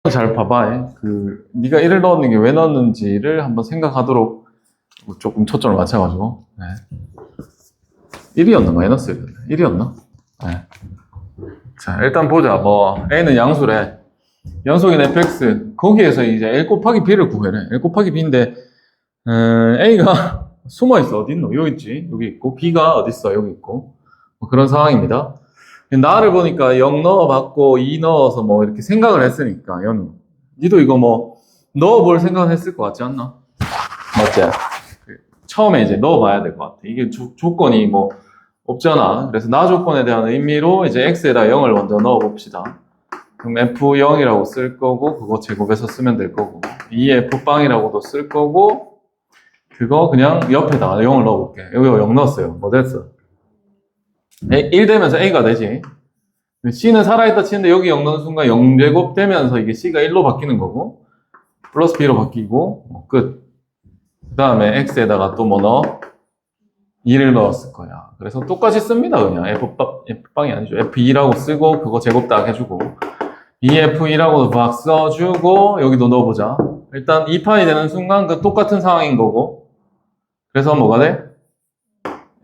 잘 봐봐. 네가 1을 넣었는 게 왜 넣었는지를 한번 생각하도록 조금 초점을 맞춰가지고. 네. 1이었나? 마이너스 1이었나? 1이었나? 네. 자, 일단 보자. A는 양수래. 연속인 fx. 거기에서 이제 L 곱하기 B를 구해래. L 곱하기 B인데, A가 숨어있어. 어디 있노? 여기 있지. 여기 있고, B가 어디 있어? 여기 있고. 뭐 그런 상황입니다. 나를 보니까 0 넣어봤고 2 넣어서 이렇게 생각을 했으니까 연우 니도 이거 넣어볼 생각을 했을 것 같지 않나? 맞지? 처음에 이제 넣어봐야 될 것 같아. 이게 조건이 없잖아. 그래서 나 조건에 대한 의미로 이제 x에다 0을 먼저 넣어봅시다. 그럼 f0이라고 쓸 거고 그거 제곱해서 쓰면 될 거고 2f빵이라고도 쓸 거고 그거 그냥 옆에다가 0을 넣어볼게. 여기 0 넣었어요. 뭐 됐어? 1 되면서 A가 되지. C는 살아있다 치는데 여기 0 넣는 순간 0제곱 되면서 이게 C가 1로 바뀌는 거고 플러스 B로 바뀌고 끝. 그 다음에 X에다가 또 넣어? 2를 넣었을 거야. 그래서 똑같이 씁니다. 그냥 F빵이 아니죠. F2라고 쓰고 그거 제곱 딱 해주고 2F2라고도 막 써주고 여기도 넣어보자. 일단 2판이 되는 순간 그 똑같은 상황인 거고 그래서 뭐가 돼?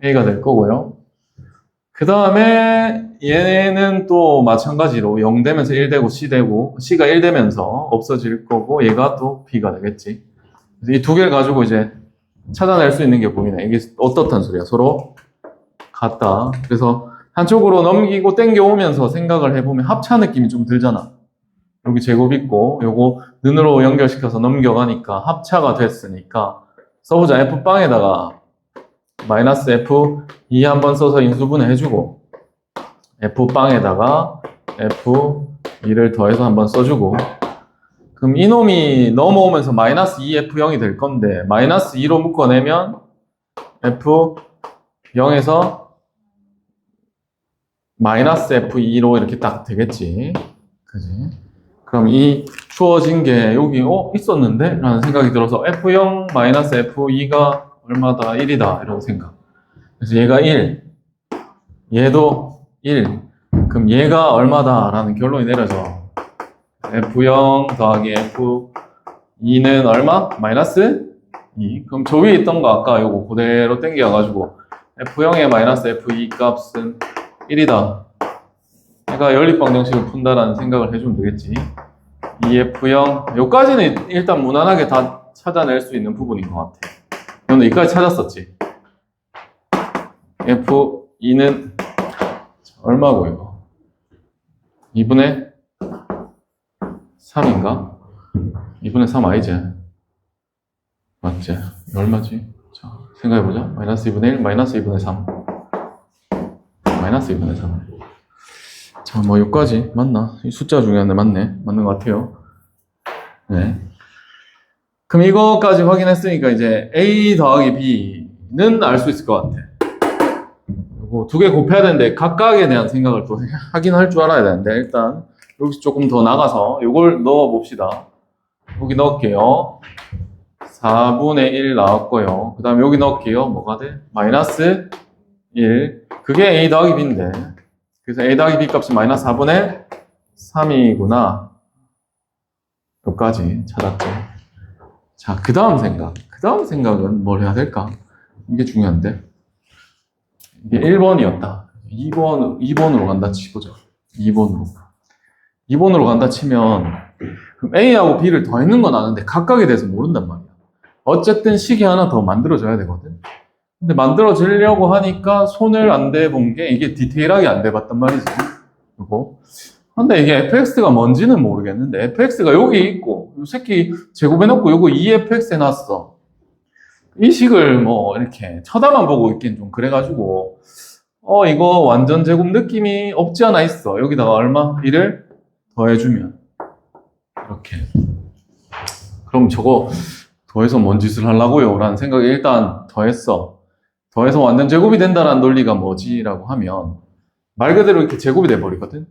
A가 될 거고요. 그 다음에 얘는 또 마찬가지로 0 되면서 1 되고 C 되고 C가 1 되면서 없어질 거고 얘가 또 B가 되겠지. 그래서 이 두 개를 가지고 이제 찾아낼 수 있는 게 보이네. 이게 어떻단 소리야? 서로 같다. 그래서 한쪽으로 넘기고 땡겨오면서 생각을 해보면 합차 느낌이 좀 들잖아. 여기 제곱 있고 요거 는으로 연결시켜서 넘겨가니까 합차가 됐으니까 써보자. F빵에다가 마이너스 F2 한번 써서 인수분해 해주고 F빵에다가 F2를 더해서 한번 써주고 그럼 이놈이 넘어오면서 마이너스 2F0이 될 건데 마이너스 2로 묶어내면 F0에서 마이너스 F2로 이렇게 딱 되겠지. 그지? 그럼 이 주어진 게 여기 있었는데? 라는 생각이 들어서 F0 마이너스 F2가 얼마다? 1이다. 이런 생각. 그래서 얘가 1. 얘도 1. 그럼 얘가 얼마다? 라는 결론이 내려져. F0 더하기 F2는 얼마? 마이너스 2. 그럼 저 위에 있던 거 아까 요거 그대로 땡겨가지고 F0의 마이너스 F2 값은 1이다. 얘가 연립방정식을 푼다라는 생각을 해주면 되겠지. 2F0. 요까지는 일단 무난하게 다 찾아낼 수 있는 부분인 것 같아. 너는 여기까지 찾았었지? F2는 얼마고 이거? 2분의 3인가? 2분의 3 아니지? 맞지? 얼마지? 자, 생각해보자. 마이너스 2분의 1, 마이너스 2분의 3. 마이너스 2분의 3. 자, 여기까지 맞나? 이 숫자 중요한데 맞네. 맞는 것 같아요. 네. 그럼 이거까지 확인했으니까 이제 A 더하기 B는 알 수 있을 것 같아. 이거 두 개 곱해야 되는데 각각에 대한 생각을 또 하긴 할 줄 알아야 되는데 일단 여기서 조금 더 나가서 이걸 넣어 봅시다. 여기 넣을게요. 4분의 1 나왔고요. 그 다음에 여기 넣을게요. 뭐가 돼? 마이너스 1. 그게 A 더하기 B인데 그래서 A 더하기 B 값이 마이너스 4분의 3이구나. 여기까지 찾았죠. 자, 그 다음 생각. 그 다음 생각은 뭘 해야 될까? 이게 중요한데. 이게 1번이었다. 2번으로 간다 치보자. 2번으로 간다 치면, 그럼 A하고 B를 더했는 건 아는데 각각에 대해서 모른단 말이야. 어쨌든 식이 하나 더 만들어져야 되거든. 근데 만들어지려고 하니까 손을 안 대본 게 이게 디테일하게 안 대봤단 말이지. 이거. 근데 이게 fx가 뭔지는 모르겠는데 fx가 여기 있고 이 새끼 제곱해놓고 요거 2fx 해놨어. 이 식을 이렇게 쳐다만 보고 있긴 좀 그래가지고 이거 완전 제곱 느낌이 없지 않아 있어. 여기다가 얼마? 1을 더해주면 이렇게. 그럼 저거 더해서 뭔 짓을 하려고요? 라는 생각에 일단 더했어. 더해서 완전 제곱이 된다는 논리가 뭐지? 라고 하면 말 그대로 이렇게 제곱이 돼버리거든.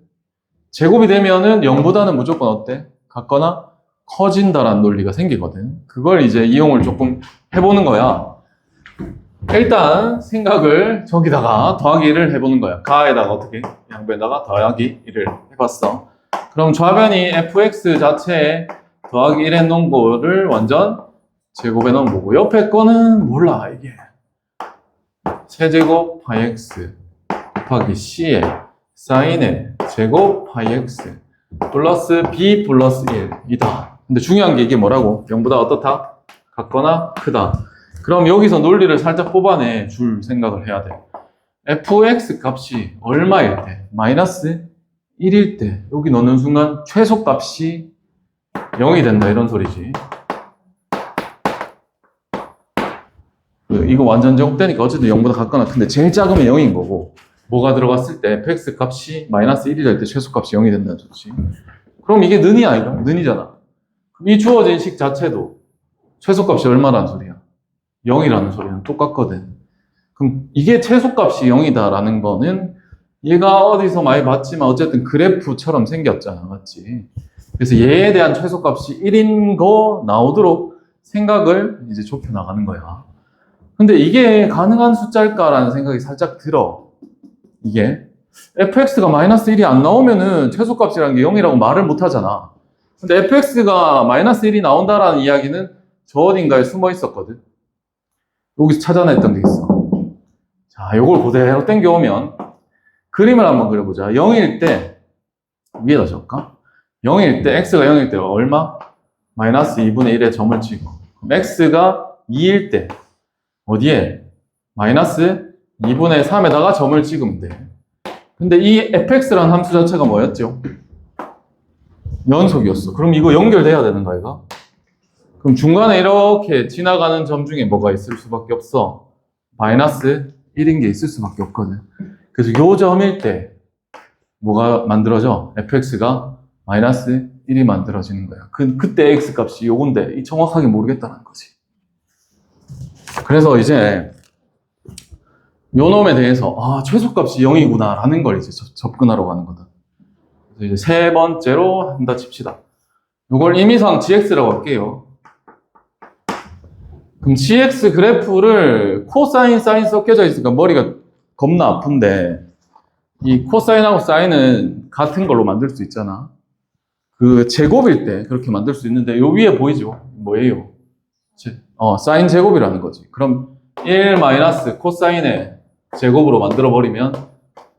제곱이 되면은 0보다는 무조건 어때? 같거나 커진다라는 논리가 생기거든. 그걸 이제 이용을 조금 해보는 거야. 일단 생각을 저기다가 더하기 1을 해보는 거야. 가에다가 어떻게? 양변에다가 더하기 1을 해봤어. 그럼 좌변이 fx 자체에 더하기 1 해놓은 거를 완전 제곱해 놓은 거고, 옆에 거는 몰라, 이게. 세제곱 파이 x 곱하기 c에 사인의 제곱 파이 x 플러스 b 플러스 1이다. 근데 중요한 게 이게 뭐라고? 0보다 어떻다? 같거나 크다. 그럼 여기서 논리를 살짝 뽑아내 줄 생각을 해야 돼. fx 값이 얼마일 때? 마이너스 1일 때 여기 넣는 순간 최소값이 0이 된다, 이런 소리지. 이거 완전 제곱되니까 어쨌든 0보다 같거나 큰데 제일 작으면 0인 거고, 뭐가 들어갔을 때 fx 값이 마이너스 1이 될 때 최소값이 0이 된다는 소리지. 그럼 이게 는이 아이가? 는이잖아. 이 주어진 식 자체도 최소값이 얼마라는 소리야? 0이라는 소리는 똑같거든. 그럼 이게 최소값이 0이다라는 거는 얘가 어디서 많이 봤지만 어쨌든 그래프처럼 생겼잖아, 맞지? 그래서 얘에 대한 최소값이 1인 거 나오도록 생각을 이제 좁혀 나가는 거야. 근데 이게 가능한 숫자일까라는 생각이 살짝 들어. 이게 fx가 마이너스 1이 안 나오면은 최소값이라는 게 0이라고 말을 못 하잖아. 근데 fx가 마이너스 1이 나온다라는 이야기는 저 어딘가에 숨어 있었거든. 여기서 찾아냈던 게 있어. 자, 요걸 그대로 땡겨오면 그림을 한번 그려보자. 0일 때 위에다 적을까? 0일 때 x가 0일 때 얼마? 마이너스 2분의 1의 점을 찍어. 그럼 x가 2일 때 어디에? 마이너스 2분의 3에다가 점을 찍으면 돼. 근데 이 fx라는 함수 자체가 뭐였죠? 연속이었어. 그럼 이거 연결돼야 되는 거야, 이거? 그럼 중간에 이렇게 지나가는 점 중에 뭐가 있을 수밖에 없어? 마이너스 1인 게 있을 수밖에 없거든. 그래서 요 점일 때 뭐가 만들어져? fx가 마이너스 1이 만들어지는 거야. 그때 x 값이 요건데 이 정확하게 모르겠다는 거지. 그래서 이제 요 놈에 대해서 최소값이 0이구나 라는 걸 이제 접근하러 가는 거다. 그래서 이제 세 번째로 한다 칩시다. 요걸 임의상 gx라고 할게요. 그럼 gx 그래프를 코사인, 사인 섞여져 있으니까 머리가 겁나 아픈데, 이 코사인하고 사인은 같은 걸로 만들 수 있잖아. 그 제곱일 때 그렇게 만들 수 있는데 요 위에 보이죠? 뭐예요? 사인 제곱이라는 거지. 그럼 1 마이너스 코사인의 제곱으로 만들어버리면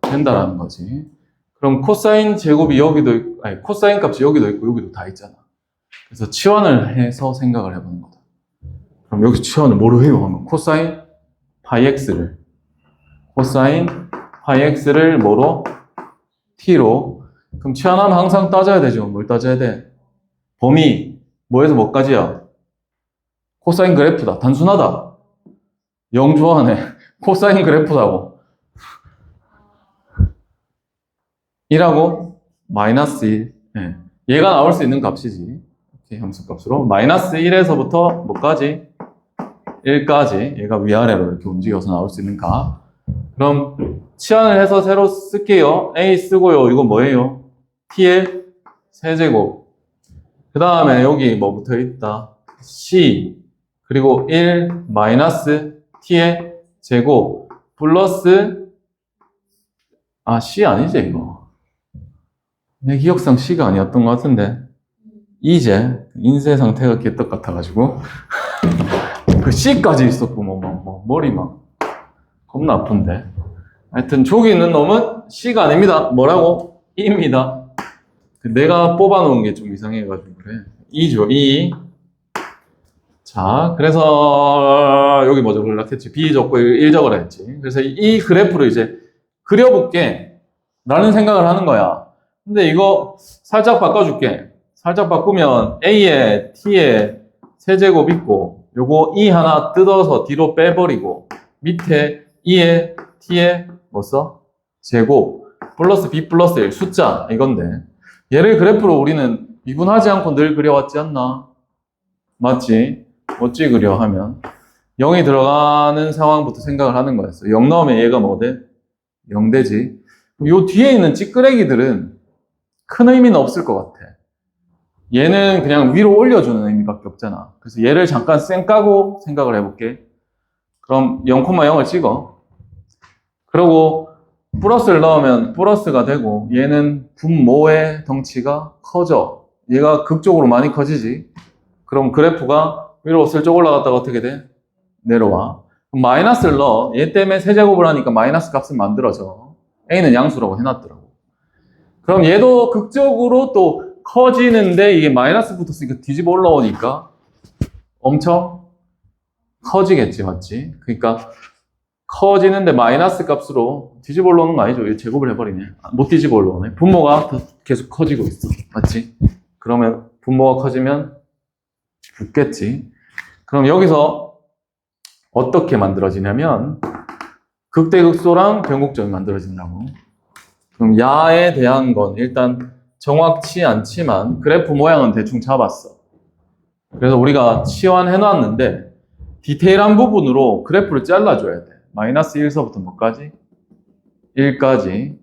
된다라는 거지. 그럼 코사인 제곱이 여기도 있고, 아니, 코사인 값이 여기도 있고 여기도 다 있잖아. 그래서 치환을 해서 생각을 해보는 거다. 그럼 여기서 치환을 뭐로 해요? 하면 코사인 파이 x를 뭐로? t로. 그럼 치환하면 항상 따져야 되죠. 뭘 따져야 돼? 범위 뭐에서 뭐까지야? 코사인 그래프다. 단순하다. 0 좋아하네. 코사인 그래프다고. 1하고 마이너스 1. 네. 얘가 나올 수 있는 값이지. 이렇게 함수값으로. 마이너스 1에서부터 뭐까지? 1까지. 얘가 위아래로 이렇게 움직여서 나올 수 있는 값. 그럼 치환을 해서 새로 쓸게요. a 쓰고요. 이건 뭐예요? t의 세제곱. 그 다음에 여기 뭐 붙어 있다? c. 그리고 1 마이너스 t의 제곱 플러스 c 아니지 이거? 내 기억상 c가 아니었던 것 같은데 이제 인쇄 상태가 개떡 같아가지고 그 c까지 있었고 머리 막 겁나 아픈데. 하여튼 저기 있는 놈은 c가 아닙니다. 뭐라고? e입니다. 내가 뽑아놓은 게 좀 이상해가지고 그래. 2죠, 2. 자, 그래서 여기 뭐 적으려고 했지? b 적고 1 적으라 했지. 그래서 이 그래프를 이제 그려볼게 라는 생각을 하는 거야. 근데 이거 살짝 바꿔줄게. 살짝 바꾸면 a에 t에 세제곱 있고 요거 e 하나 뜯어서 뒤로 빼버리고 밑에 e에 t에 뭐 써? 제곱 플러스 b 플러스 1 숫자 이건데, 얘를 그래프로 우리는 미분하지 않고 늘 그려왔지 않나? 맞지? 어찌 그려 하면 0이 들어가는 상황부터 생각을 하는 거였어. 0 넣으면 얘가 뭐 돼? 0 되지. 요 뒤에 있는 찌끄레기들은 큰 의미는 없을 것 같아. 얘는 그냥 위로 올려주는 의미밖에 없잖아. 그래서 얘를 잠깐 쌩 까고 생각을 해볼게. 그럼 0,0을 찍어. 그리고 플러스를 넣으면 플러스가 되고 얘는 분모의 덩치가 커져. 얘가 극적으로 많이 커지지. 그럼 그래프가 위로 슬쩍 올라갔다가 어떻게 돼? 내려와. 그럼 마이너스를 넣어. 얘 때문에 세제곱을 하니까 마이너스 값은 만들어져. A는 양수라고 해놨더라고. 그럼 얘도 극적으로 또 커지는데 이게 마이너스 붙었으니까 뒤집어 올라오니까 엄청 커지겠지, 맞지? 그러니까 커지는데 마이너스 값으로 뒤집어 올라오는 거 아니죠? 이거 제곱을 해버리네. 못 뒤집어 올라오네. 분모가 계속 커지고 있어. 맞지? 그러면 분모가 커지면 붙겠지. 그럼 여기서 어떻게 만들어지냐면 극대극소랑 변곡점이 만들어진다고. 그럼 야에 대한 건 일단 정확치 않지만 그래프 모양은 대충 잡았어. 그래서 우리가 치환해 놨는데 디테일한 부분으로 그래프를 잘라줘야 돼. 마이너스 1서부터 뭐까지? 1까지.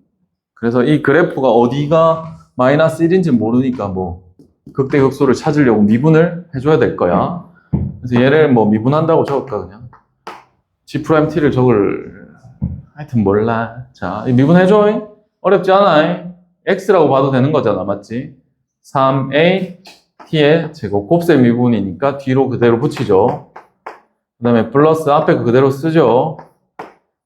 그래서 이 그래프가 어디가 마이너스 1인지 모르니까 뭐 극대극소를 찾으려고 미분을 해줘야 될 거야. 그래서 얘를 뭐 미분한다고 적을까 그냥? G'T를 적을 하여튼 몰라. 자, 미분해줘. 어렵지 않아. X라고 봐도 되는 거잖아. 맞지? 3A T의 제곱 곱셈 미분이니까 뒤로 그대로 붙이죠. 그 다음에 플러스 앞에 그대로 쓰죠.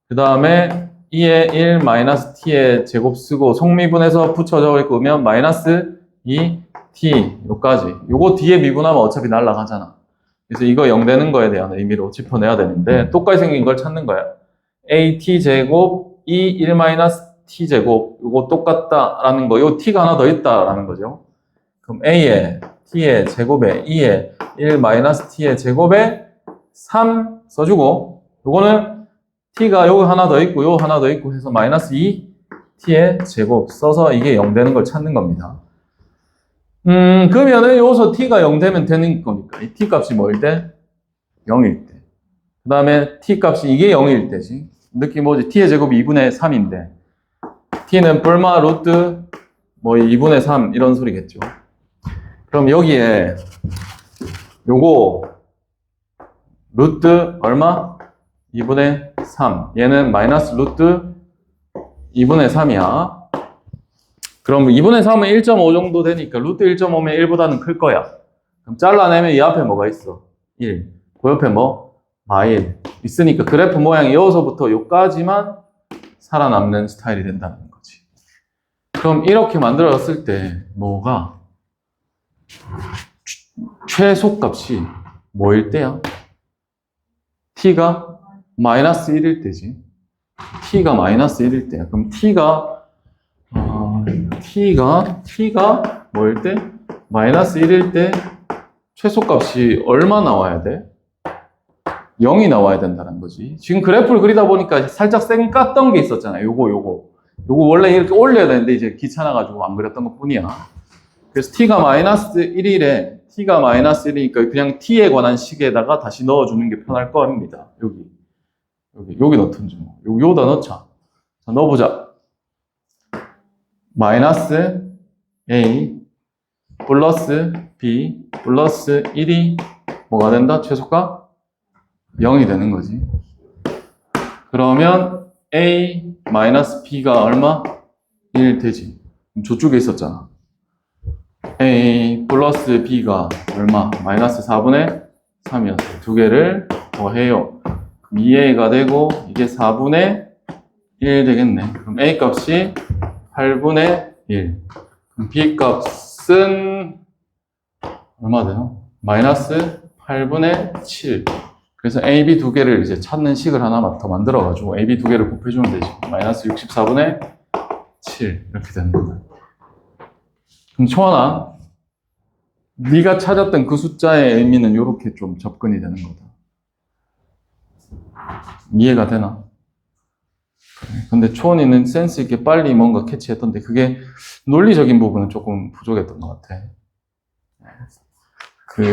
그 다음에 2의 1 마이너스 T의 제곱 쓰고 속미분해서 붙여 적으면 마이너스 2T 요까지. 요거 뒤에 미분하면 어차피 날라가잖아. 그래서 이거 0 되는 거에 대한 의미로 짚어내야 되는데 똑같이 생긴 걸 찾는 거야. AT 제곱 2 1 마이너스 T 제곱 요거 똑같다라는 거. 요 T가 하나 더 있다라는 거죠. 그럼 A의 T의 제곱에 2의 1 마이너스 T의 제곱에 3 써주고 요거는 T가 요거 하나 더 있고 요 하나 더 있고 해서 마이너스 2 T의 제곱 써서 이게 0 되는 걸 찾는 겁니다. 그러면은 여기서 T가 0 되면 되는 거니까 이 T 값이 뭐일 때? 0일 때. 그 다음에 T 값이 이게 0일 때지. 느낌 뭐지? T의 제곱이 2분의 3인데 T는 뿔마 루트 뭐 2분의 3 이런 소리겠죠. 그럼 여기에 요거 루트 얼마? 2분의 3. 얘는 마이너스 루트 2분의 3이야. 그럼 2분의 3은 1.5 정도 되니까 루트 1.5면 1보다는 클 거야. 그럼 잘라내면 이 앞에 뭐가 있어? 1. 그 옆에 뭐? 마일. 있으니까 그래프 모양이 여기서부터 여기까지만 살아남는 스타일이 된다는 거지. 그럼 이렇게 만들어졌을 때 뭐가? 최소값이 뭐일 때야? T가 마이너스 1일 때지. T가 마이너스 1일 때야. 그럼 T가 뭐일 때? 마이너스 1일 때 최소값이 얼마 나와야 돼? 0이 나와야 된다는 거지. 지금 그래프를 그리다 보니까 살짝 쌩 깠던 게 있었잖아요. 요거 원래 이렇게 올려야 되는데 이제 귀찮아가지고 안 그렸던 것 뿐이야. 그래서 T가 마이너스 1일에 T가 마이너스 1이니까 그냥 T에 관한 식에다가 다시 넣어주는 게 편할 겁니다. 여기 넣던지 뭐. 여기다 넣자. 자, 넣어보자. 마이너스 A 플러스 B 플러스 1이 뭐가 된다? 최소값 0이 되는 거지. 그러면 A 마이너스 B가 얼마? 1 되지. 저쪽에 있었잖아. A 플러스 B가 얼마? 마이너스 4분의 3이었어. 두 개를 더해요. 2A가 되고 이게 4분의 1 되겠네. 그럼 A 값이 8분의 1. 그럼 B 값은 얼마 돼요? 마이너스 8분의 7. 그래서 A, B 두 개를 이제 찾는 식을 하나 더 만들어가지고 A, B 두 개를 곱해주면 되지. 마이너스 64분의 7 이렇게 되는 거야. 그럼 초하나 네가 찾았던 그 숫자의 의미는 이렇게 좀 접근이 되는 거다. 이해가 되나? 근데 초원이는 센스 있게 빨리 뭔가 캐치했던데 그게 논리적인 부분은 조금 부족했던 것 같아.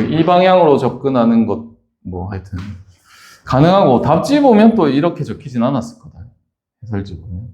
이 방향으로 접근하는 것 뭐 하여튼 가능하고 답지 보면 또 이렇게 적히진 않았을 거다. 해설지 보면.